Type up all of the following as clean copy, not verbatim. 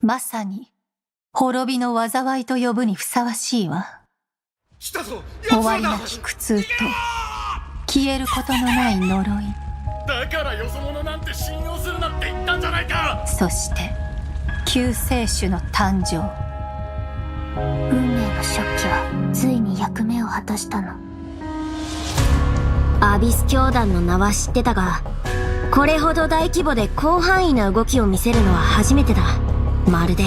まさに滅びの災いと呼ぶにふさわしいわ。終わりなき苦痛と消えることのない呪い。だからよそ者なんて信用するなって言ったんじゃないか。そして救世主の誕生。運命の食器はついに役目を果たしたの。アビス教団の名は知ってたが、これほど大規模で広範囲な動きを見せるのは初めてだ。まるで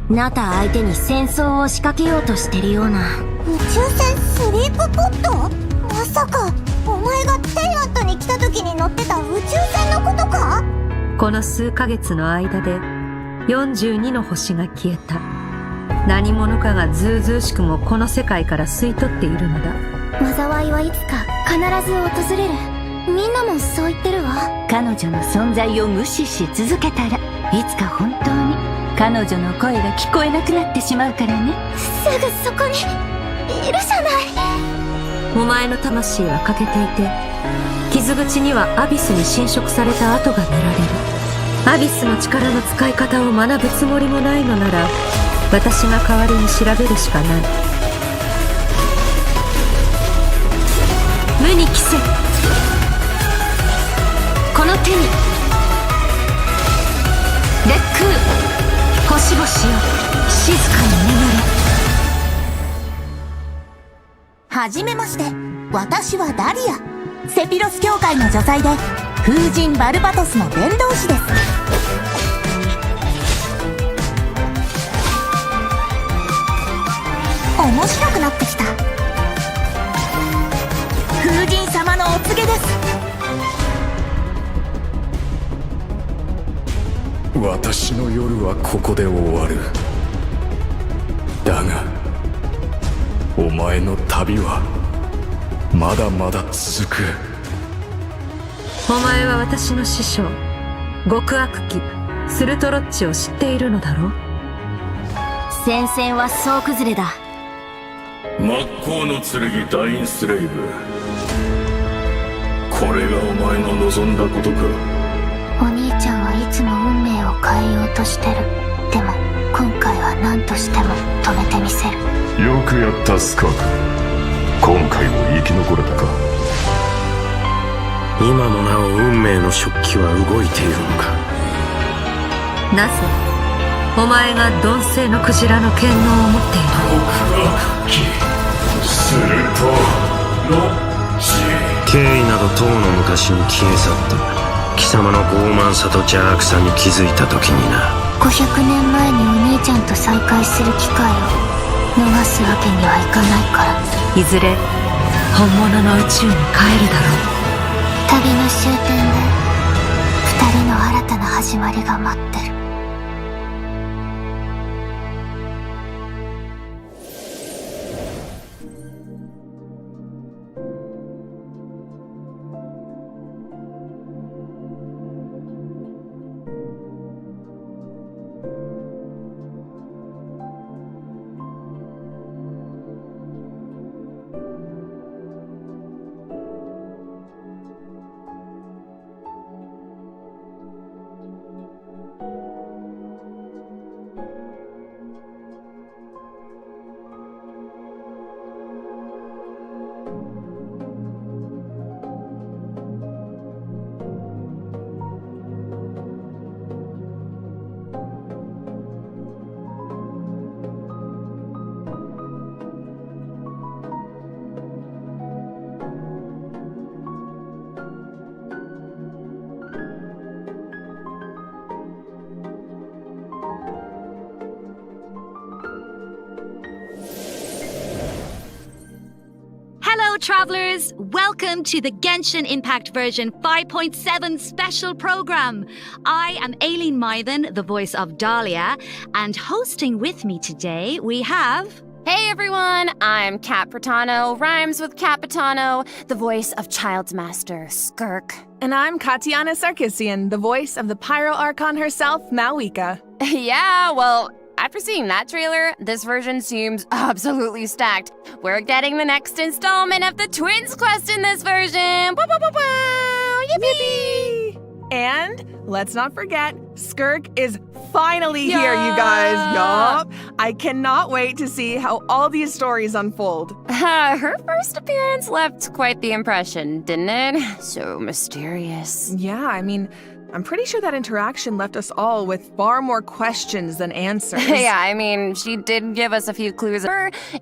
ナタ相手に戦争を仕掛けようとしてるような。宇宙船スリープポット？まさかお前がテイラットに来た時に乗ってた宇宙船のことか？この数ヶ月の間で42の星が消えた。何者かがずうずうしくもこの世界から吸い取っているのだ。災いはいつか必ず訪れる。みんなもそう言ってるわ。彼女の存在を無視し続けたら、いつか本当に彼女の声が聞こえなくなってしまうからね。すぐそこにいるじゃない。お前の魂は欠けていて、傷口にはアビスに侵食された跡が見られる。アビスの力の使い方を学ぶつもりもないのなら、私が代わりに調べるしかない。無に着せ、この手に烈空、星々よ静かに眠れ。はじめまして、私はダリア。セピロス教会の女祭で風神バルバトスの伝道師です。面白くなってきた。風神様のお告げです。私の夜はここで終わる。だがお前の旅はまだまだ続く。お前は私の師匠極悪鬼スルトロッチを知っているのだろう。戦線は総崩れだ。真っ向の剣ダインスレイブ。これがお前の望んだことか。お兄ちゃんはいつも運命を変えようとしてる。でも今回は何としても止めてみせる。よくやったスカーク。今回も生き残れたか。今もなお運命の食器は動いているのか。なぜお前が鈍性のクジラの権能を持っている。極悪鬼スルトロッチ。経緯などとうの昔に消え去った。貴様の傲慢さと邪悪さに気づいた時にな。500年前にお兄ちゃんと再会する機会を逃すわけにはいかないから。いずれ本物の宇宙に帰るだろう。旅の終点で2人の新たな始まりが待ってる。Hello, travelers! Welcome to the Genshin Impact version 5.7 special program. I am Aileen Mythen, the voice of Dahlia, and hosting with me today we have... Hey everyone, I'm Kat Pratano, rhymes with Capitano, the voice of Child's Master, Skirk. And I'm Katiana Sarkissian, the voice of the Pyro Archon herself, Malwika. Yeah, well, after seeing that trailer, this version seems absolutely stacked. We're getting the next installment of the Twins quest in this version! Yippee! And let's not forget, Skirk is finally here, you guys. Yup. I cannot wait to see how all these stories unfold. Her first appearance left quite the impression, didn't it? So mysterious. Yeah, I mean, I'm pretty sure that interaction left us all with far more questions than answers. Yeah, I mean, she did give us a few clues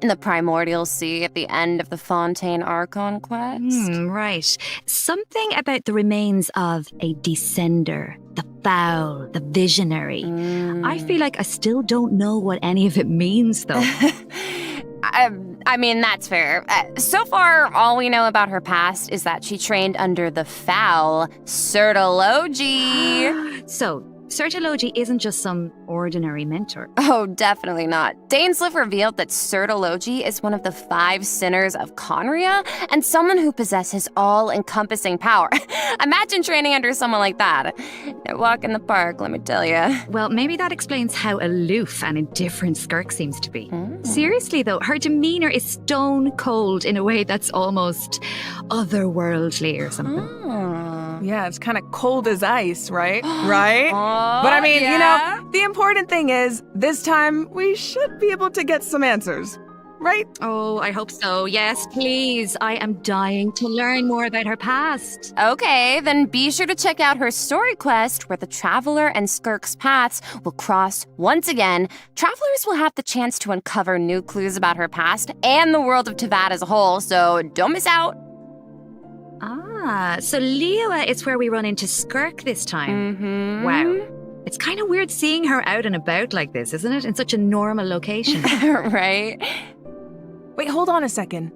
in the Primordial Sea at the end of the Fontaine Archon quest. Right. Something about the remains of a descender, the foul, the visionary. I feel like I still don't know what any of it means, though. I mean, that's fair. So far, all we know about her past is that she trained under the foul Certology. So, Certology isn't just some ordinary mentor. Oh, definitely not. Dainsliff revealed that Certology is one of the 5 sinners of Conria and someone who possesses all-encompassing power. Imagine training under someone like that. No walk in the park, let me tell you. Well, maybe that explains how aloof and indifferent Skirk seems to be. Seriously, though, her demeanor is stone cold in a way that's almost otherworldly or something. Yeah, it's kind of cold as ice, right? Right? But I mean, you know, the important thing is, this time we should be able to get some answers, right? Oh, I hope so. Yes, please. I am dying to learn more about her past. Okay, then be sure to check out her story quest where the Traveler and Skirk's paths will cross once again. Travelers will have the chance to uncover new clues about her past and the world of Teyvat as a whole, so don't miss out. So Liyue is where we run into Skirk this time. Wow. It's kind of weird seeing her out and about like this, isn't it? In such a normal location. Right? Wait, hold on a second.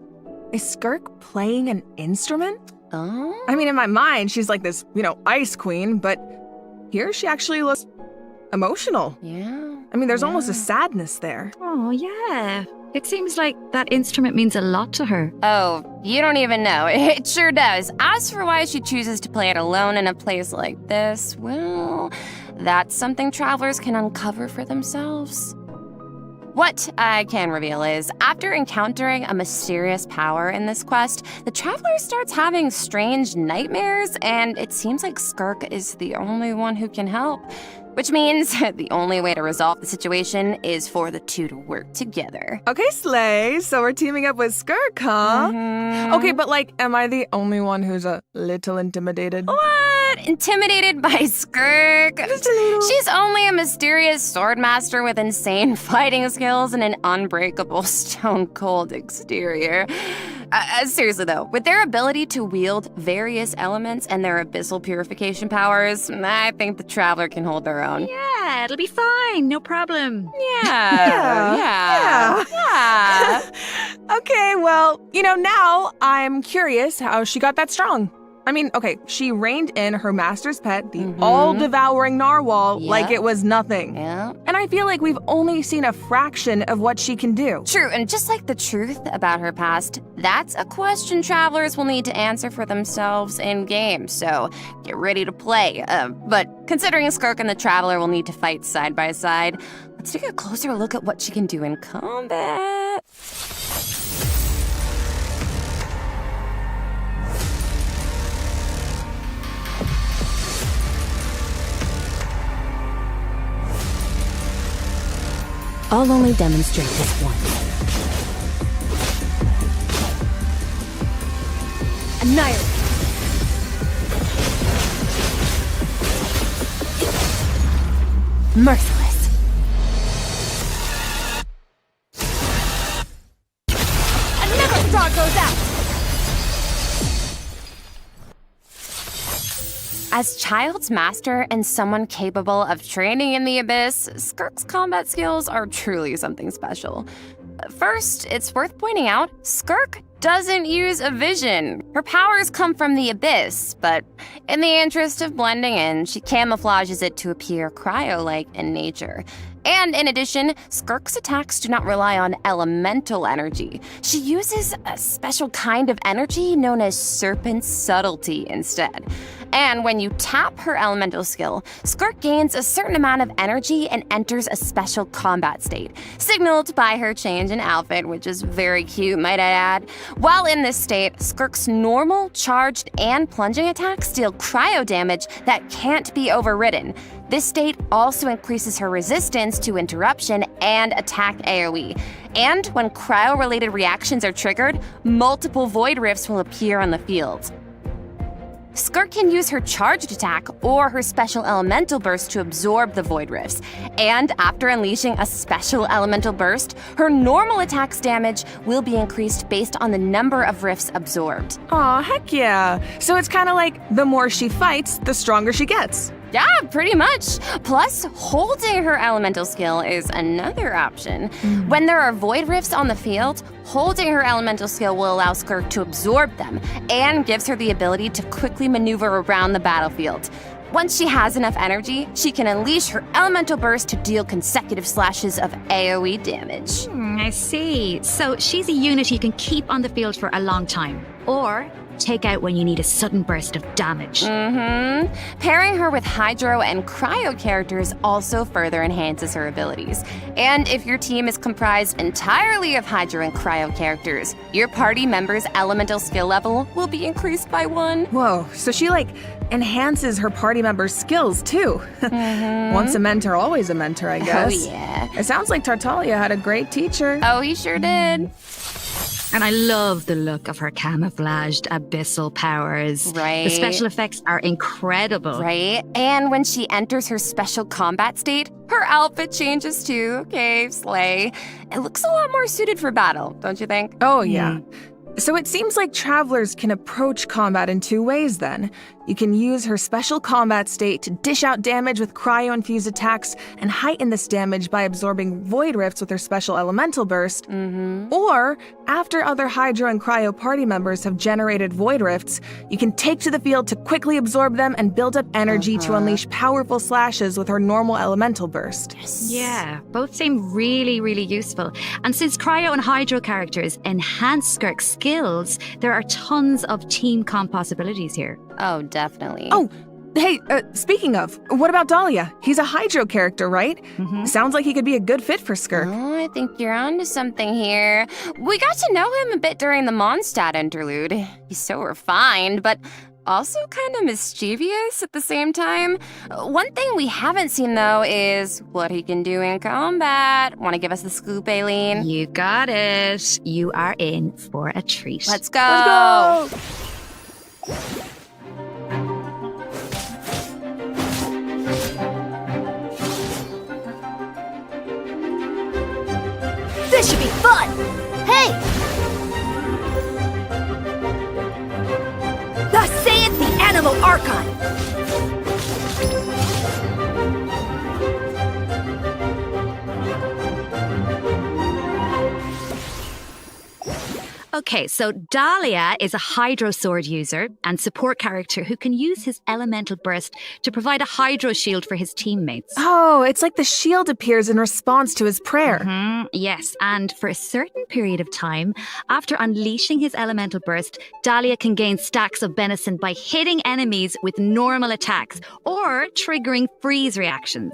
Is Skirk playing an instrument? Oh? I mean, in my mind, she's like this, ice queen, but here she actually looks emotional. Yeah. I mean, there's almost a sadness there. Oh, yeah. It seems like that instrument means a lot to her. Oh, you don't even know. It sure does. As for why she chooses to play it alone in a place like this, well, that's something travelers can uncover for themselves. What I can reveal is, after encountering a mysterious power in this quest, the traveler starts having strange nightmares, and it seems like Skirk is the only one who can help. Which means the only way to resolve the situation is for the two to work together. Okay, Slay. So we're teaming up with Skirk, huh? Okay, but am I the only one who's a little intimidated? What? Intimidated by Skirk? Just a little. She's only a mysterious swordmaster with insane fighting skills and an unbreakable stone-cold exterior. Seriously though, with their ability to wield various elements and their abyssal purification powers, I think the Traveler can hold their own. Yeah, it'll be fine. No problem. Yeah. Okay, well, now I'm curious how she got that strong. I mean, okay, she reined in her master's pet, the all-devouring narwhal, like it was nothing. Yeah. And I feel like we've only seen a fraction of what she can do. True, and just like the truth about her past, that's a question travelers will need to answer for themselves in-game, so get ready to play. But considering Skirk and the Traveler will need to fight side by side, let's take a closer look at what she can do in combat. I'll only demonstrate this once. Annihilate! Merciless. Another star goes out! As Child's master and someone capable of training in the Abyss, Skirk's combat skills are truly something special. First, it's worth pointing out, Skirk doesn't use a vision. Her powers come from the Abyss, but in the interest of blending in, she camouflages it to appear cryo-like in nature. And in addition, Skirk's attacks do not rely on elemental energy. She uses a special kind of energy known as Serpent Subtlety instead. And when you tap her elemental skill, Skirk gains a certain amount of energy and enters a special combat state, signaled by her change in outfit, which is very cute, might I add. While in this state, Skirk's normal, charged, and plunging attacks deal cryo damage that can't be overridden. This state also increases her resistance to interruption and attack AoE. And when cryo-related reactions are triggered, multiple void rifts will appear on the field. Skirk can use her charged attack or her special elemental burst to absorb the void rifts. And after unleashing a special elemental burst, her normal attack's damage will be increased based on the number of rifts absorbed. Aw, heck yeah. So it's kind of like the more she fights, the stronger she gets. Yeah, pretty much. Plus, holding her elemental skill is another option. When there are void rifts on the field, holding her elemental skill will allow Skirk to absorb them and gives her the ability to quickly maneuver around the battlefield. Once she has enough energy, she can unleash her elemental burst to deal consecutive slashes of AoE damage. I see. So she's a unit you can keep on the field for a long time, or take out when you need a sudden burst of damage. Pairing her with Hydro and Cryo characters also further enhances her abilities. And if your team is comprised entirely of Hydro and Cryo characters, your party member's elemental skill level will be increased by 1. Whoa, so she enhances her party members' skills too. Once a mentor, always a mentor, I guess. Oh yeah. It sounds like Tartaglia had a great teacher. Oh, he sure did. And I love the look of her camouflaged abyssal powers. Right. The special effects are incredible. Right? And when she enters her special combat state, her outfit changes too. Okay, slay. It looks a lot more suited for battle, don't you think? Oh, yeah. So it seems like travelers can approach combat in 2 ways then. You can use her special combat state to dish out damage with cryo-infused attacks and heighten this damage by absorbing void rifts with her special elemental burst. Or, after other Hydro and Cryo party members have generated void rifts, you can take to the field to quickly absorb them and build up energy to unleash powerful slashes with her normal elemental burst. Yeah, both seem really, really useful. And since Cryo and Hydro characters enhance Skirk's skills, there are tons of team comp possibilities here. Oh, definitely. Oh, hey, speaking of, what about Dahlia? He's a Hydro character, right? Sounds like he could be a good fit for Skirk. Oh, I think you're onto something here. We got to know him a bit during the Mondstadt interlude. He's so refined, but also kind of mischievous at the same time. One thing we haven't seen, though, is what he can do in combat. Want to give us the scoop, Aileen? You got it. You are in for a treat. Let's go! This should be fun! Hey! Thus saith the Animal Archon! Okay, so Dahlia is a Hydro Sword user and support character who can use his elemental burst to provide a Hydro shield for his teammates. Oh, it's like the shield appears in response to his prayer. Yes, and for a certain period of time, after unleashing his elemental burst, Dahlia can gain stacks of benison by hitting enemies with normal attacks or triggering freeze reactions.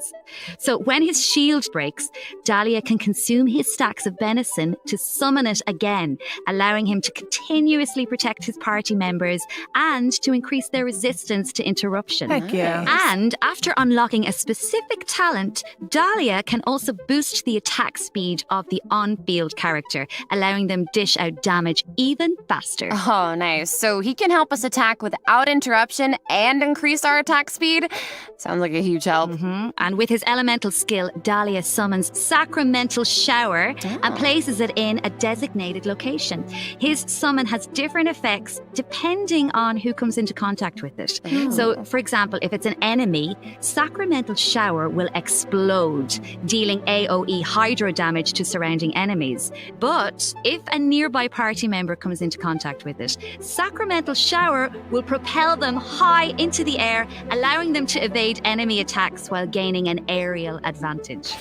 So when his shield breaks, Dahlia can consume his stacks of benison to summon it again, allowing him to continuously protect his party members and to increase their resistance to interruption. Heck yeah. And after unlocking a specific talent, Dahlia can also boost the attack speed of the on-field character, allowing them dish out damage even faster. Oh, nice. So he can help us attack without interruption and increase our attack speed? Sounds like a huge help. And with his elemental skill, Dahlia summons Sacramental Shower and places it in a designated location. His summon has different effects depending on who comes into contact with it. So, for example, if it's an enemy, Sacramental Shower will explode, dealing AoE hydro damage to surrounding enemies. But if a nearby party member comes into contact with it, Sacramental Shower will propel them high into the air, allowing them to evade enemy attacks while gaining an aerial advantage.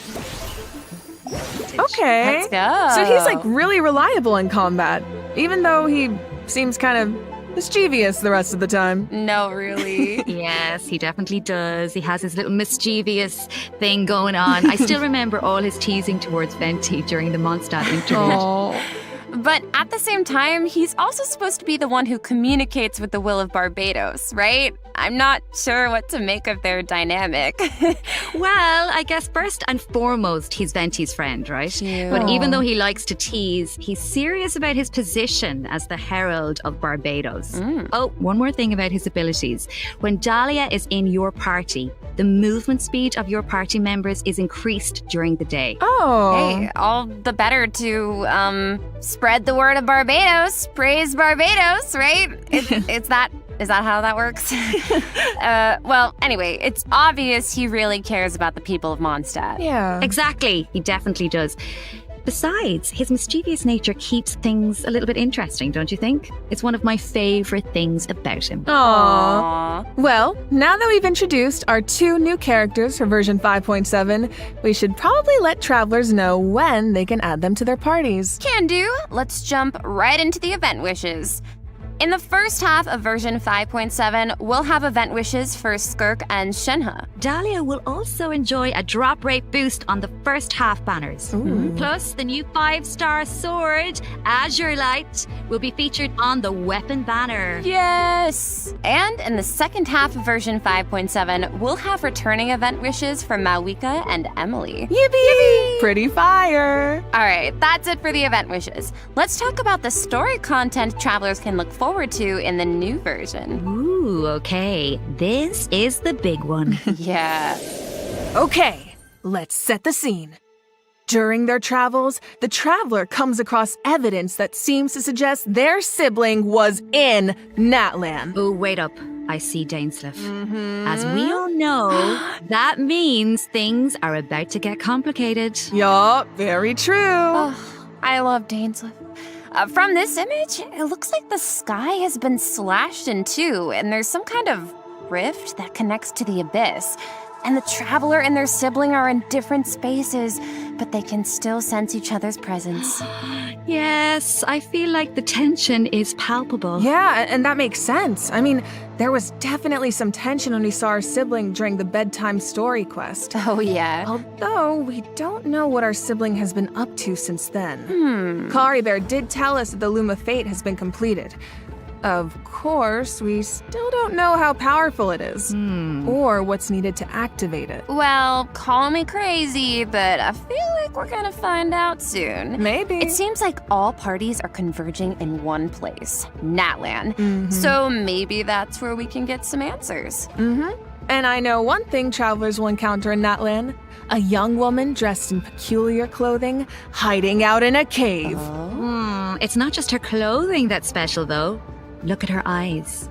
Okay. Let's go. So he's like really reliable in combat, even though he seems kind of mischievous the rest of the time. No, really. Yes, he definitely does. He has his little mischievous thing going on. I still remember all his teasing towards Venti during the Mondstadt interlude. Oh. But at the same time, he's also supposed to be the one who communicates with the will of Barbados, right? I'm not sure what to make of their dynamic. Well, I guess first and foremost, he's Venti's friend, right? Cute. But even though he likes to tease, he's serious about his position as the Herald of Barbados. Oh, one more thing about his abilities. When Dahlia is in your party, the movement speed of your party members is increased during the day. Oh. Hey, all the better to spread the word of Barbados. Praise Barbados, right? Is that how that works? Well, anyway, it's obvious he really cares about the people of Mondstadt. Yeah. Exactly, he definitely does. Besides, his mischievous nature keeps things a little bit interesting, don't you think? It's one of my favorite things about him. Aww. Well, now that we've introduced our 2 new characters for version 5.7, we should probably let travelers know when they can add them to their parties. Can do. Let's jump right into the event wishes. In the first half of version 5.7, we'll have event wishes for Skirk and Shenhe. Dahlia will also enjoy a drop rate boost on the first half banners. Plus, the new 5-star sword, Azure Light, will be featured on the weapon banner. Yes! And in the second half of version 5.7, we'll have returning event wishes for Mawika and Emily. Yippee! Pretty fire! Alright, that's it for the event wishes. Let's talk about the story content travelers can look forward to in the new version. Ooh, okay. This is the big one. Yeah. Okay, let's set the scene. During their travels, the traveler comes across evidence that seems to suggest their sibling was in Natlan. Oh, wait up. I see Dainsleif. As we all know, that means things are about to get complicated. Yup, very true. Oh, I love Dainsleif. From this image, it looks like the sky has been slashed in two, and there's some kind of rift that connects to the abyss. And the traveler and their sibling are in different spaces, but they can still sense each other's presence. Yes, I feel like the tension is palpable. Yeah, and that makes sense. I mean, there was definitely some tension when we saw our sibling during the bedtime story quest. Oh, yeah. Although, we don't know what our sibling has been up to since then. Kari Bear did tell us that the Loom of Fate has been completed. Of course, we still don't know how powerful it is, or what's needed to activate it. Well, call me crazy, but I feel like we're gonna find out soon. Maybe. It seems like all parties are converging in one place, Natlan. So maybe that's where we can get some answers. And I know one thing travelers will encounter in Natlan: a young woman dressed in peculiar clothing, hiding out in a cave. It's not just her clothing that's special, though. Look at her eyes.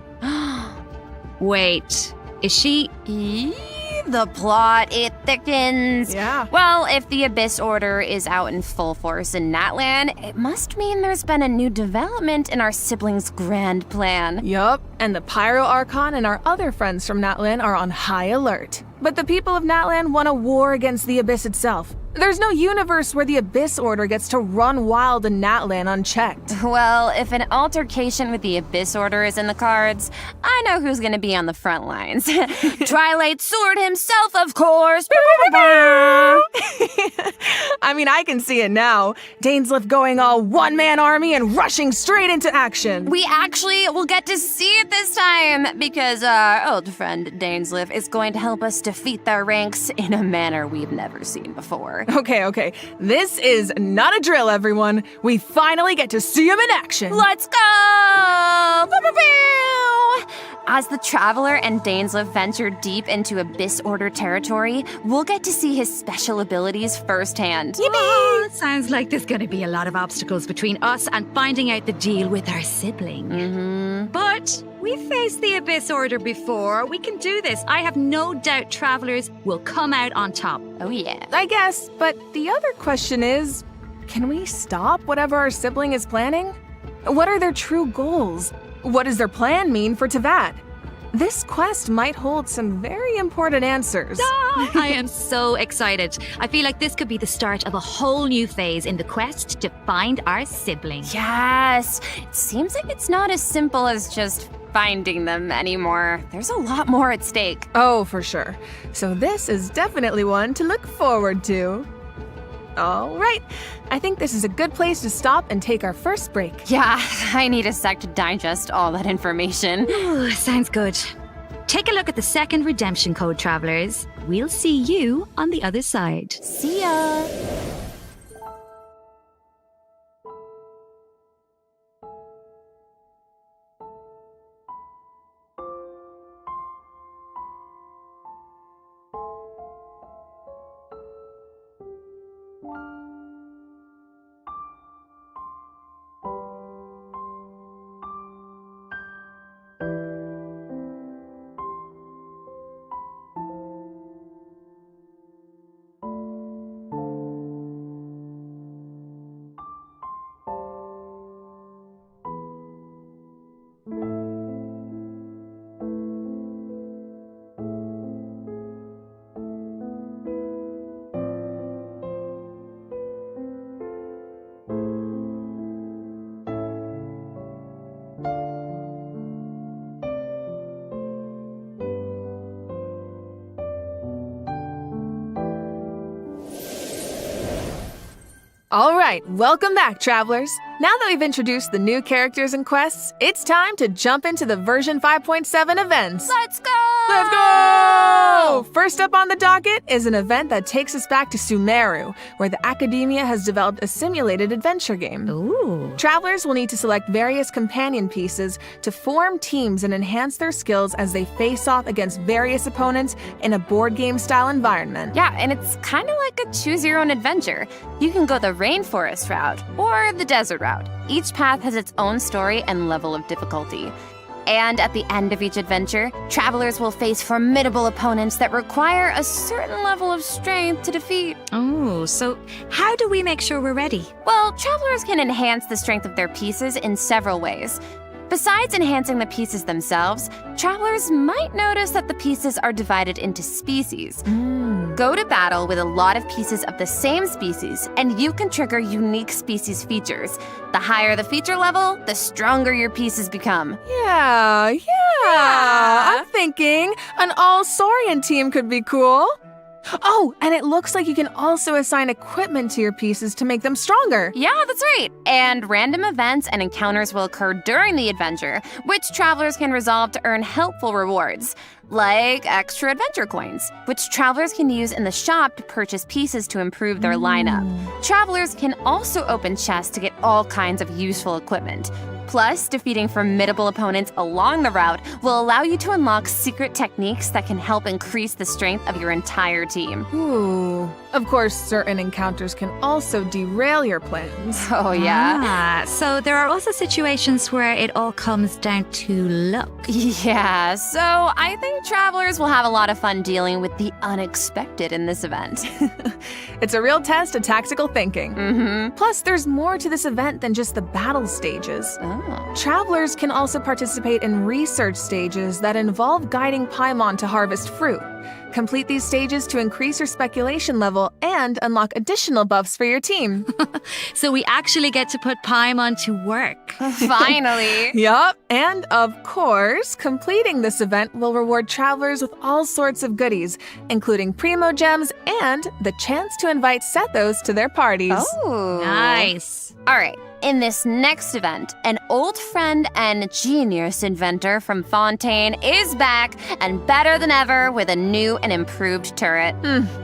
Wait, is she... The plot, it thickens. Yeah. Well, if the Abyss Order is out in full force in Natlan, it must mean there's been a new development in our siblings' grand plan. Yup, and the Pyro Archon and our other friends from Natlan are on high alert. But the people of Natlan want a war against the Abyss itself. There's no universe where the Abyss Order gets to run wild in Natlan unchecked. Well, if an altercation with the Abyss Order is in the cards, I know who's gonna be on the front lines. Twilight Sword himself, of course! I mean, I can see it now. Dainsleif going all one-man army and rushing straight into action. We actually will get to see it this time, because our old friend Dainsleif is going to help us defeat their ranks in a manner we've never seen before. Okay. This is not a drill, everyone. We finally get to see him in action. Let's go! Pew, pew, pew! As the Traveler and Dainsleif venture deep into Abyss Order territory, we'll get to see his special abilities firsthand. Yippee! Sounds like there's gonna be a lot of obstacles between us and finding out the deal with our sibling. But we've faced the Abyss Order before. We can do this. I have no doubt Travelers will come out on top. Oh yeah. I guess, but the other question is, can we stop whatever our sibling is planning? What are their true goals? What does their plan mean for Teyvat? This quest might hold some very important answers. I am so excited. I feel like this could be the start of a whole new phase in the quest to find our sibling. Yes. It seems like it's not as simple as just finding them anymore. There's a lot more at stake. Oh, for sure. So this is definitely one to look forward to. All right. I think this is a good place to stop and take our first break. Yeah, I need a sec to digest all that information. Ooh, sounds good. Take a look at the second redemption code, Travelers. We'll see you on the other side. See ya! All right, welcome back, travelers. Now that we've introduced the new characters and quests, it's time to jump into the version 5.7 events. Let's go! Let's go! First up on the docket is an event that takes us back to Sumeru, where the Academia has developed a simulated adventure game. Ooh. Travelers will need to select various companion pieces to form teams and enhance their skills as they face off against various opponents in a board game style environment. Yeah, and it's kind of like a choose your own adventure. You can go the rainforest route or the desert route. Each path has its own story and level of difficulty. And at the end of each adventure, travelers will face formidable opponents that require a certain level of strength to defeat. Oh, so how do we make sure we're ready? Well, travelers can enhance the strength of their pieces in several ways. Besides enhancing the pieces themselves, travelers might notice that the pieces are divided into species. Go to battle with a lot of pieces of the same species, and you can trigger unique species features. The higher the feature level, the stronger your pieces become. Yeah. I'm thinking an all-Saurian team could be cool. Oh, and it looks like you can also assign equipment to your pieces to make them stronger. Yeah, that's right. And random events and encounters will occur during the adventure, which travelers can resolve to earn helpful rewards, like extra adventure coins, which travelers can use in the shop to purchase pieces to improve their lineup. Travelers can also open chests to get all kinds of useful equipment. Plus, defeating formidable opponents along the route will allow you to unlock secret techniques that can help increase the strength of your entire team. Ooh. Of course, certain encounters can also derail your plans. Oh, yeah? So there are also situations where it all comes down to luck. Yeah, so I think travelers will have a lot of fun dealing with the unexpected in this event. It's a real test of tactical thinking. Plus, there's more to this event than just the battle stages. Travelers can also participate in research stages that involve guiding Paimon to harvest fruit. Complete these stages to increase your speculation level and unlock additional buffs for your team. So we actually get to put Paimon to work. Finally. Yup, and of course, completing this event will reward travelers with all sorts of goodies, including Primo Gems and the chance to invite Sethos to their parties. Oh. Nice. All right, in this next event, an old friend and genius inventor from Fontaine is back and better than ever with a new and improved turret.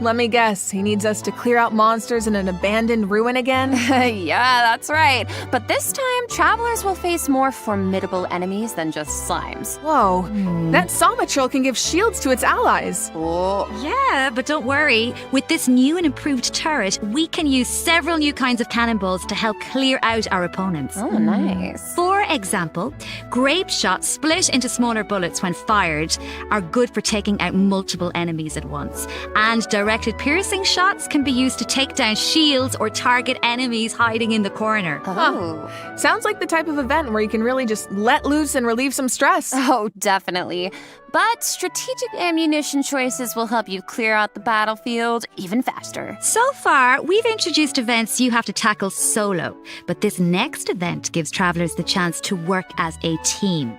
Let me guess, he needs us to clear out monsters in an abandoned ruin again? Yeah, that's right. But this time, travelers will face more formidable enemies than just slimes. Whoa, that Somatril can give shields to its allies. Oh. Yeah, but don't worry. With this new and improved turret, we can use several new kinds of cannonballs to help clear out our opponents. Oh, nice. For example, grape shots split into smaller bullets when fired are good for taking out multiple enemies at once. And directed piercing shots can be used to take down shields or target enemies hiding in the corner. Oh. Sounds like the type of event where you can really just let loose and relieve some stress. Oh, definitely. But strategic ammunition choices will help you clear out the battlefield even faster. So far, we've introduced events you have to tackle solo, but this next event gives travelers the chance to work as a team.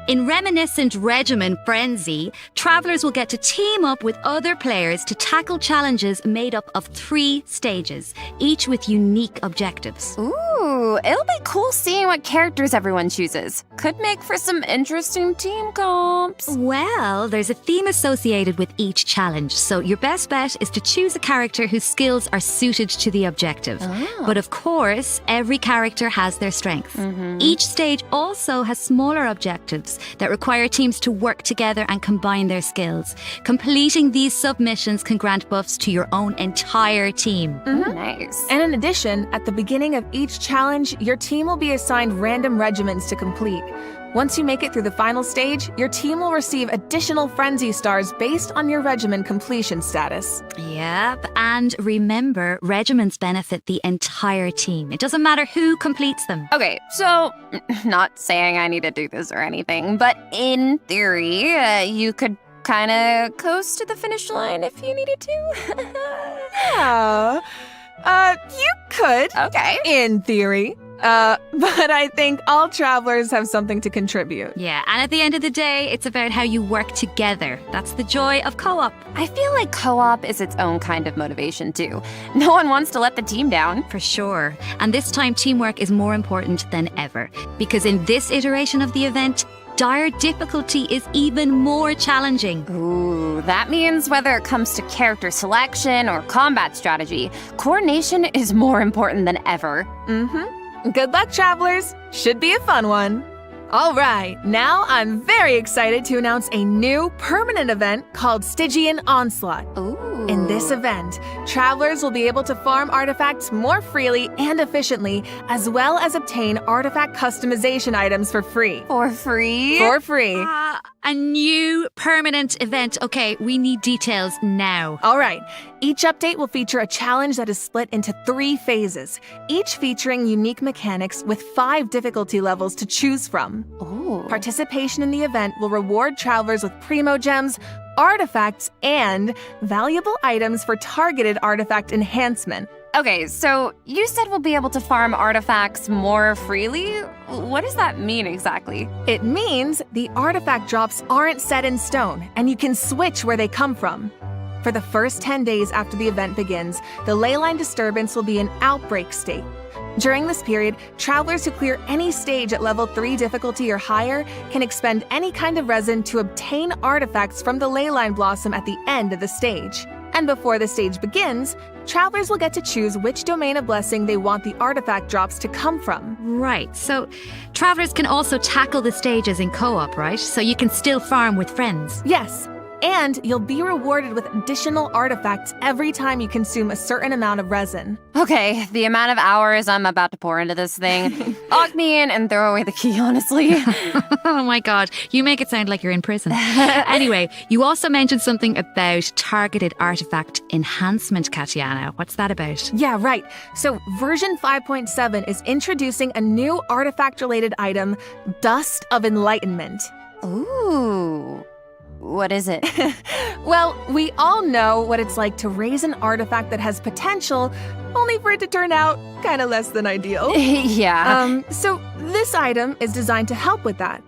In Reminiscent Regimen Frenzy, travelers will get to team up with other players to tackle challenges made up of 3 stages, each with unique objectives. Ooh, it'll be cool seeing what characters everyone chooses. Could make for some interesting team comps. Well, there's a theme associated with each challenge, so your best bet is to choose a character whose skills are suited to the objective. Oh. But of course, every character has their strengths. Each stage also has smaller objectives that require teams to work together and combine their skills. Completing these submissions can grant buffs to your own entire team. Nice. And in addition, at the beginning of each challenge, your team will be assigned random regiments to complete. Once you make it through the final stage, your team will receive additional frenzy stars based on your regimen completion status. Yep, and remember, regiments benefit the entire team. It doesn't matter who completes them. Okay, so, not saying I need to do this or anything, but in theory, you could kind of coast to the finish line if you needed to. You could. Okay. In theory. But I think all travelers have something to contribute. Yeah, and at the end of the day, it's about how you work together. That's the joy of co-op. I feel like co-op is its own kind of motivation too. No one wants to let the team down. For sure. And this time, teamwork is more important than ever. Because in this iteration of the event, dire difficulty is even more challenging. Ooh, that means whether it comes to character selection or combat strategy, coordination is more important than ever. Good luck, travelers. Should be a fun one. All right, now I'm very excited to announce a new permanent event called Stygian Onslaught. Ooh. In this event, travelers will be able to farm artifacts more freely and efficiently, as well as obtain artifact customization items for free. For free? For free. A new permanent event. Okay, we need details now. All right, each update will feature a challenge that is split into 3 phases, each featuring unique mechanics with 5 difficulty levels to choose from. Ooh. Participation in the event will reward travelers with primo gems, artifacts, and valuable items for targeted artifact enhancement. Okay, so you said we'll be able to farm artifacts more freely? What does that mean exactly? It means the artifact drops aren't set in stone, and you can switch where they come from. For the first 10 days after the event begins, the leyline disturbance will be in outbreak state. During this period, travelers who clear any stage at level 3 difficulty or higher can expend any kind of resin to obtain artifacts from the leyline blossom at the end of the stage. And before the stage begins, travelers will get to choose which domain of blessing they want the artifact drops to come from. Right, so travelers can also tackle the stages in co-op, right? So you can still farm with friends. Yes, and you'll be rewarded with additional artifacts every time you consume a certain amount of resin. Okay, the amount of hours I'm about to pour into this thing. Lock me in and throw away the key, honestly. Oh my god, you make it sound like you're in prison. Anyway, you also mentioned something about targeted artifact enhancement, Katiana. What's that about? Yeah, right. So version 5.7 is introducing a new artifact-related item, Dust of Enlightenment. Ooh. What is it? Well, we all know what it's like to raise an artifact that has potential, only for it to turn out kind of less than ideal. Yeah. So this item is designed to help with that.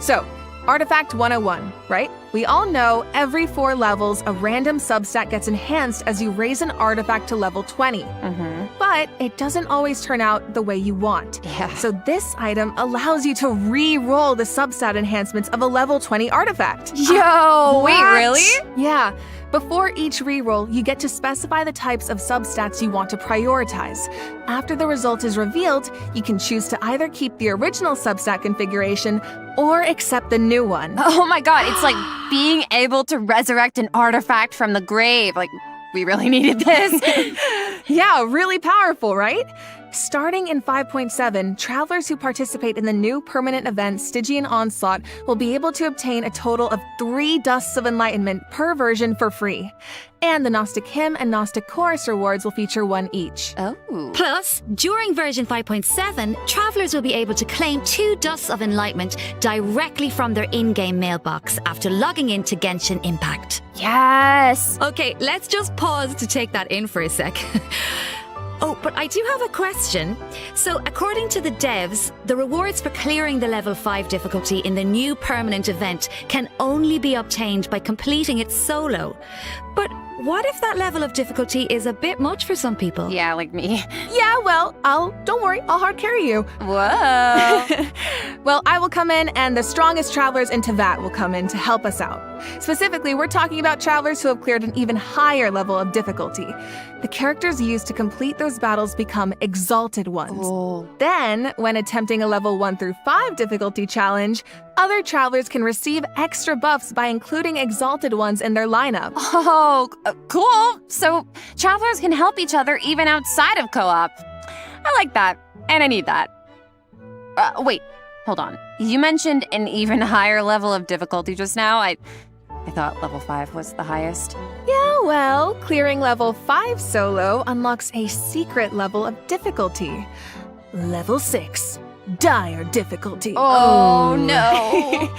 So, Artifact 101, right? We all know every 4 levels, a random substat gets enhanced as you raise an artifact to level 20. But it doesn't always turn out the way you want. Yeah. So this item allows you to re-roll the substat enhancements of a level 20 artifact. Yo, wait, really? Yeah. Before each reroll, you get to specify the types of substats you want to prioritize. After the result is revealed, you can choose to either keep the original substat configuration or accept the new one. Oh my god, it's like being able to resurrect an artifact from the grave. Like, we really needed this. Yeah, really powerful, right? Starting in 5.7, travelers who participate in the new permanent event Stygian Onslaught will be able to obtain a total of 3 Dusts of Enlightenment per version for free. And the Gnostic Hymn and Gnostic Chorus rewards will feature 1 each. Oh. Plus, during version 5.7, travelers will be able to claim 2 Dusts of Enlightenment directly from their in-game mailbox after logging into Genshin Impact. Yes. Okay, let's just pause to take that in for a sec. Oh, but I do have a question. So, according to the devs, the rewards for clearing the level 5 difficulty in the new permanent event can only be obtained by completing it solo. But what if that level of difficulty is a bit much for some people? Yeah, like me. Yeah, well, don't worry, I'll hard carry you. Whoa. Well, I will come in, and the strongest travelers in Tevat will come in to help us out. Specifically, we're talking about travelers who have cleared an even higher level of difficulty. The characters used to complete those battles become exalted ones. Oh. Then, when attempting a level 1 through 5 difficulty challenge, other travelers can receive extra buffs by including exalted ones in their lineup. Oh, cool. So travelers can help each other even outside of co-op. I like that, and I need that. Wait, hold on. You mentioned an even higher level of difficulty just now. I thought level 5 was the highest. Yeah, well, clearing level 5 solo unlocks a secret level of difficulty. Level 6. Dire difficulty. Oh, no.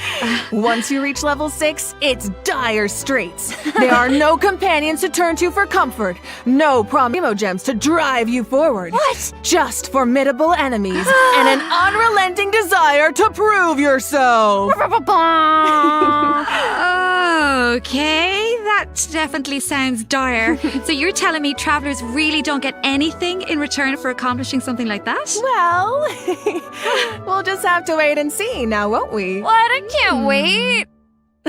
Once you reach level 6, it's dire straits. There are no companions to turn to for comfort, no primo gems to drive you forward. What? Just formidable enemies and an unrelenting desire to prove yourself. Okay, that definitely sounds dire. So you're telling me travelers really don't get anything in return for accomplishing something like that? Well, we'll just have to wait and see now, won't we? What? I can't wait.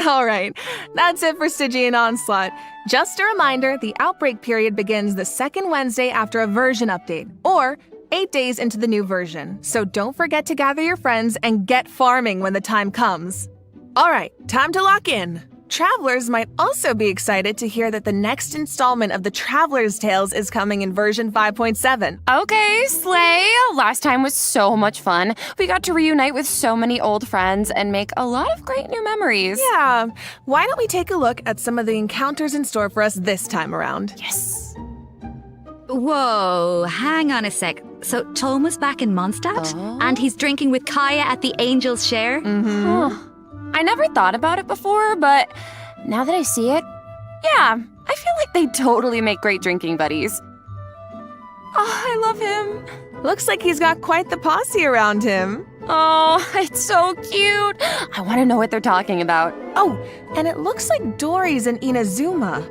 All right, that's it for Stygian Onslaught. Just a reminder, the outbreak period begins the second Wednesday after a version update, or 8 days into the new version. So don't forget to gather your friends and get farming when the time comes. All right, time to lock in. Travelers might also be excited to hear that the next installment of the Traveler's Tales is coming in version 5.7. Okay, slay. Last time was so much fun. We got to reunite with so many old friends and make a lot of great new memories. Yeah, why don't we take a look at some of the encounters in store for us this time around? Yes. Whoa, hang on a sec. So Toma's back in Mondstadt? Oh. And he's drinking with Kaya at the Angel's Share? Huh. I never thought about it before, but now that I see it, yeah, I feel like they totally make great drinking buddies. Oh, I love him. Looks like he's got quite the posse around him. Oh, it's so cute. I want to know what they're talking about. Oh, and it looks like Dory's in Inazuma.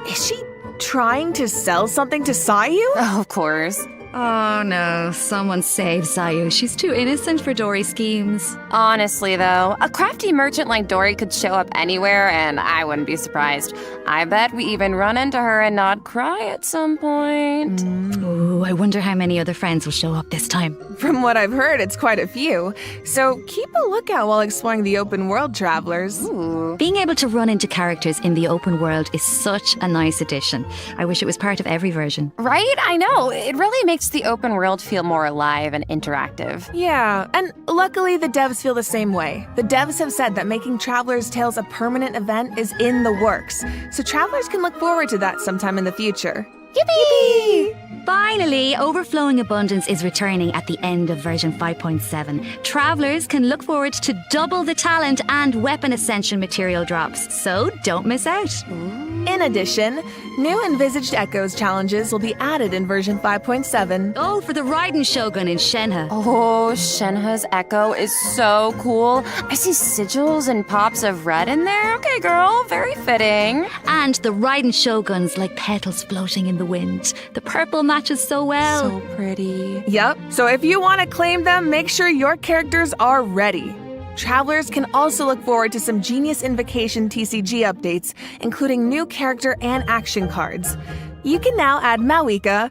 Is she trying to sell something to Sayu? Oh, of course. Oh no, someone save Sayu. She's too innocent for Dory's schemes. Honestly, though, a crafty merchant like Dory could show up anywhere, and I wouldn't be surprised. I bet we even run into her and not cry at some point. Ooh, I wonder how many other friends will show up this time. From what I've heard, it's quite a few. So keep a lookout while exploring the open world, travelers. Ooh. Being able to run into characters in the open world is such a nice addition. I wish it was part of every version. Right? I know. It really makes the open world feel more alive and interactive. Yeah, and luckily the devs feel the same way. The devs have said that making Traveler's Tales a permanent event is in the works, so travelers can look forward to that sometime in the future. Yippee! Finally, Overflowing Abundance is returning at the end of version 5.7. Travelers can look forward to double the talent and weapon ascension material drops, so don't miss out. In addition, new Envisaged Echoes challenges will be added in version 5.7. Oh, for the Raiden Shogun in Shenhe. Oh, Shenhe's Echo is so cool. I see sigils and pops of red in there. Okay, girl, very fitting. And the Raiden Shoguns like petals floating in the wind. The purple matches so well. So pretty. Yep, so if you want to claim them, make sure your characters are ready. Travelers can also look forward to some Genius Invocation TCG updates, including new character and action cards. You can now add Malika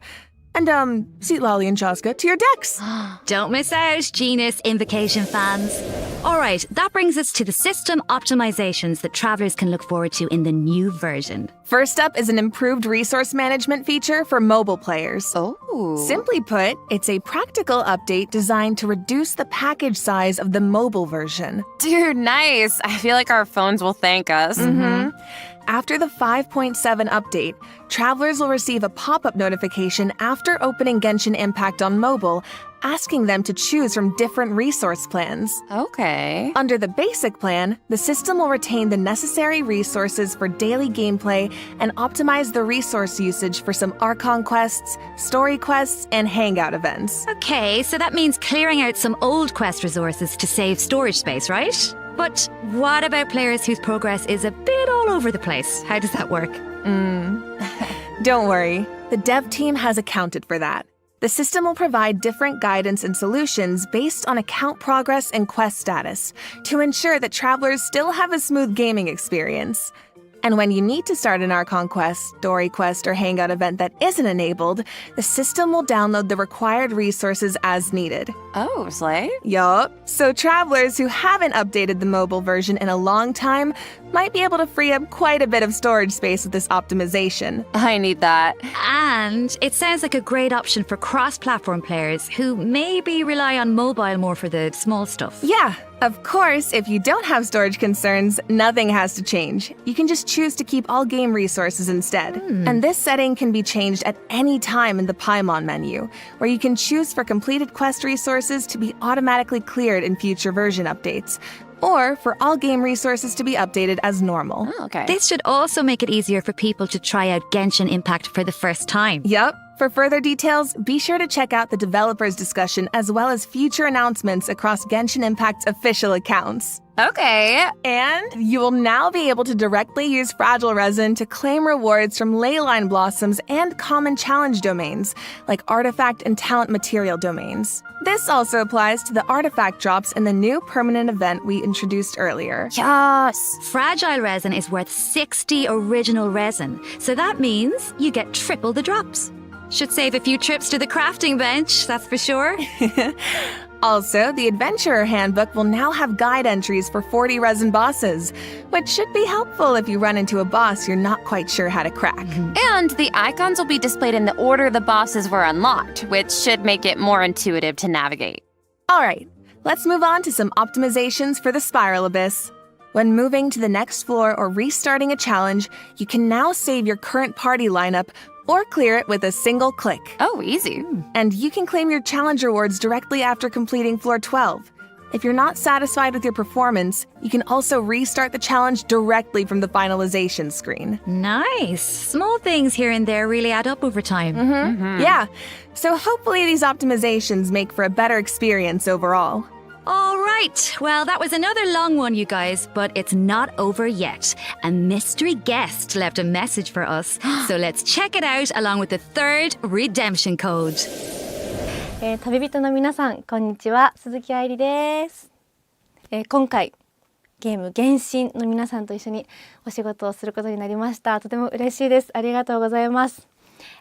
and, Seatlolly and Chaska to your decks. Don't miss out, Genius Invocation fans. Alright, that brings us to the system optimizations that travelers can look forward to in the new version. First up is an improved resource management feature for mobile players. Oh. Simply put, it's a practical update designed to reduce the package size of the mobile version. Dude, nice. I feel like our phones will thank us. After the 5.7 update, travelers will receive a pop-up notification after opening Genshin Impact on mobile, asking them to choose from different resource plans. Okay. Under the basic plan, the system will retain the necessary resources for daily gameplay and optimize the resource usage for some Archon quests, story quests, and hangout events. Okay, so that means clearing out some old quest resources to save storage space, right? But what about players whose progress is a bit all over the place? How does that work? Don't worry, the dev team has accounted for that. The system will provide different guidance and solutions based on account progress and quest status to ensure that travelers still have a smooth gaming experience. And when you need to start an Archon quest, story quest, or hangout event that isn't enabled, the system will download the required resources as needed. Oh, slay. Yup. So travelers who haven't updated the mobile version in a long time might be able to free up quite a bit of storage space with this optimization. I need that. And it sounds like a great option for cross-platform players who maybe rely on mobile more for the small stuff. Yeah. Of course, if you don't have storage concerns, nothing has to change. You can just choose to keep all game resources instead. And this setting can be changed at any time in the Paimon menu, where you can choose for completed quest resources to be automatically cleared in future version updates, or for all game resources to be updated as normal. Oh, okay. This should also make it easier for people to try out Genshin Impact for the first time. Yup. For further details, be sure to check out the developers' discussion as well as future announcements across Genshin Impact's official accounts. Okay. And you will now be able to directly use Fragile Resin to claim rewards from Leyline Blossoms and common challenge domains, like artifact and talent material domains. This also applies to the artifact drops in the new permanent event we introduced earlier. Yes. Fragile Resin is worth 60 original resin, so that means you get triple the drops. Should save a few trips to the crafting bench, that's for sure. Also, the Adventurer Handbook will now have guide entries for 40 resin bosses, which should be helpful if you run into a boss you're not quite sure how to crack. And the icons will be displayed in the order the bosses were unlocked, which should make it more intuitive to navigate. All right, let's move on to some optimizations for the Spiral Abyss. When moving to the next floor or restarting a challenge, you can now save your current party lineup or clear it with a single click. Oh, easy. And you can claim your challenge rewards directly after completing floor 12. If you're not satisfied with your performance, you can also restart the challenge directly from the finalization screen. Nice. Small things here and there really add up over time. Yeah, so hopefully these optimizations make for a better experience overall. All right. Well, that was another long one, you guys, but it's not over yet. A mystery guest left a message for us, so let's check it out along with the third redemption code. 旅人の皆さん、こんにちは。鈴木愛理です。今回ゲーム原神の皆さんと一緒にお仕事をすることになりました。とても嬉しいです。ありがとうございます。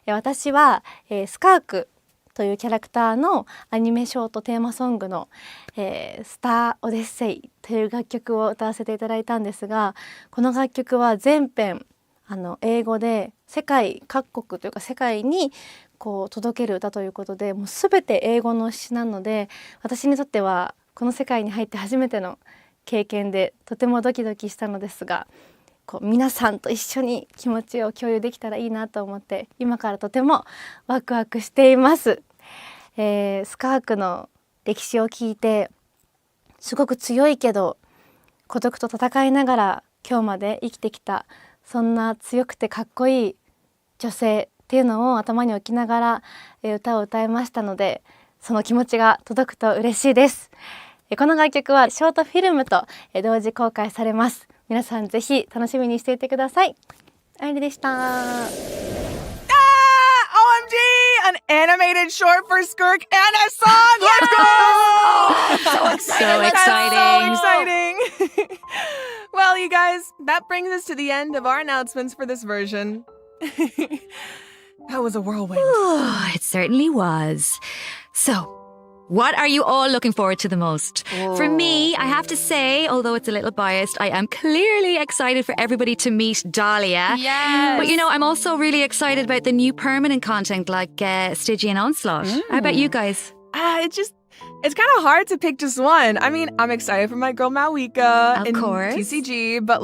私は、スカークというキャラクターのアニメショートテーマソングの、スター・オデッセイという楽曲を歌わせていただいたんですが、この楽曲は全編英語で世界各国というか世界にこう届ける歌ということで、もう全て英語の詩なので、私にとってはこの世界に入って初めての経験でとてもドキドキしたのですが、こう皆さんと一緒に気持ちを共有できたらいいなと思って今からとてもワクワクしています。スカークの歴史を聞いてすごく強いけど孤独と戦いながら今日まで生きてきた、そんな強くてかっこいい女性っていうのを頭に置きながら歌を歌いましたので、その気持ちが届くと嬉しいです。この楽曲はショートフィルムと同時公開されます。皆さんぜひ楽しみにしていてください。愛理でした。OMG! An animated short for Skirk and a song! Let's go! So exciting. So exciting. Well, you guys, that brings us to the end of our announcements for this version. That was a whirlwind. It certainly was. So, what are you all looking forward to the most? For me, I have to say, although it's a little biased, I am clearly excited for everybody to meet Dahlia. Yes. But you know, I'm also really excited about the new permanent content like Stygian Onslaught. How about you guys? It's kind of hard to pick just one. I mean, I'm excited for my girl Malwika in course. TCG, but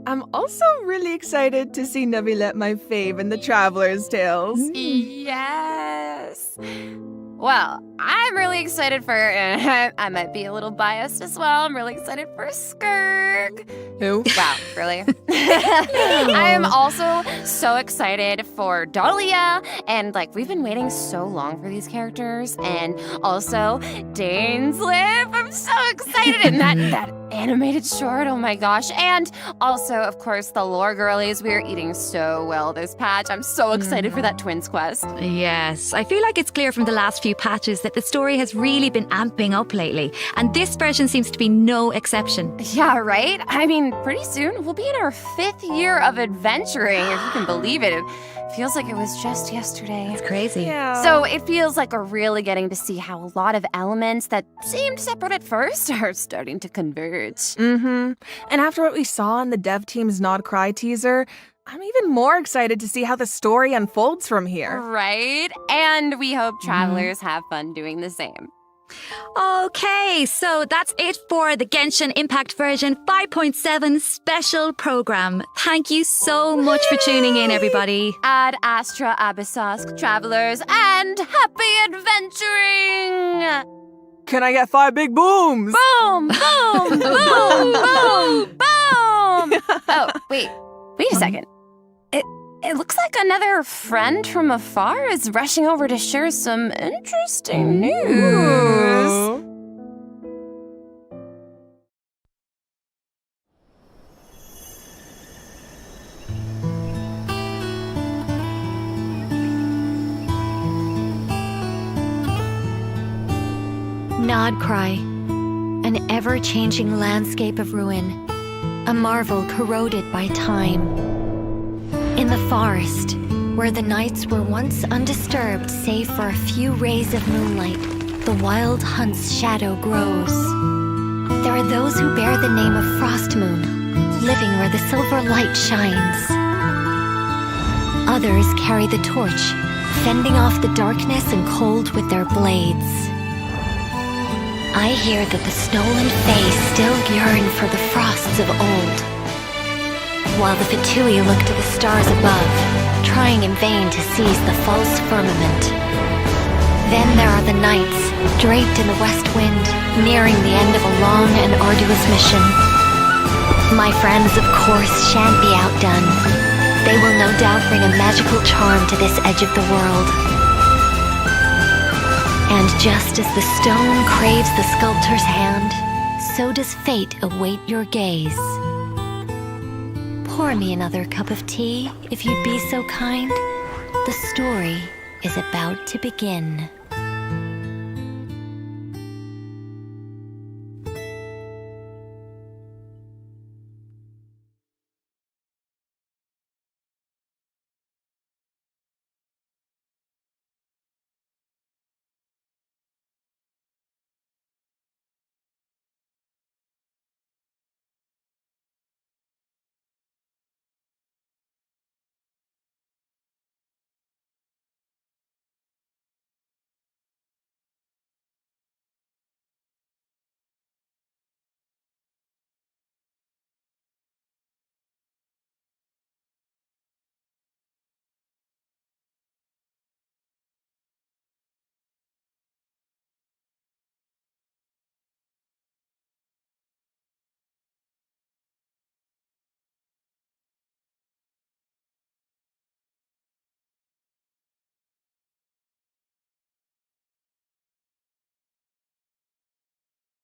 I'm also really excited to see Nebilet, my fave, in the Traveler's Tales. Yes. Well, I'm really excited for, I might be a little biased as well, I'm really excited for Skirk. Who? Wow, really? I'm also so excited for Dahlia, and we've been waiting so long for these characters, and also Dane's Lip, I'm so excited, and that animated short, oh my gosh, and also, of course, the lore girlies, we are eating so well this patch. I'm so excited for that Twins quest. Yes, I feel like it's clear from the last few patches that the story has really been amping up lately, and this version seems to be no exception. Yeah, right? I mean, pretty soon we'll be in our 5th year of adventuring, if you can believe it. It feels like it was just yesterday. It's crazy. Yeah. So it feels like we're really getting to see how a lot of elements that seemed separate at first are starting to converge. Mm-hmm. And after what we saw in the dev team's Nod Cry teaser, I'm even more excited to see how the story unfolds from here. Right? And we hope travelers have fun doing the same. Okay, so that's it for the Genshin Impact version 5.7 special program. Thank you so much for tuning in, everybody. Ad Astra Abyssos, travelers, and happy adventuring! Can I get 5 big booms? Boom! Boom! Boom! Boom! Boom! Oh, wait a second. It looks like another friend from afar is rushing over to share some interesting news. Nod Cry, an ever-changing landscape of ruin, a marvel corroded by time. In the forest, where the nights were once undisturbed save for a few rays of moonlight, the wild hunt's shadow grows. There are those who bear the name of Frost Moon, living where the silver light shines. Others carry the torch, fending off the darkness and cold with their blades. I hear that the stolen Fae still yearn for the frosts of old, while the Fatui look to the stars above, trying in vain to seize the false firmament. Then there are the nights, draped in the west wind, nearing the end of a long and arduous mission. My friends, of course, shan't be outdone. They will no doubt bring a magical charm to this edge of the world. And just as the stone craves the sculptor's hand, so does fate await your gaze. Pour me another cup of tea, if you'd be so kind. The story is about to begin.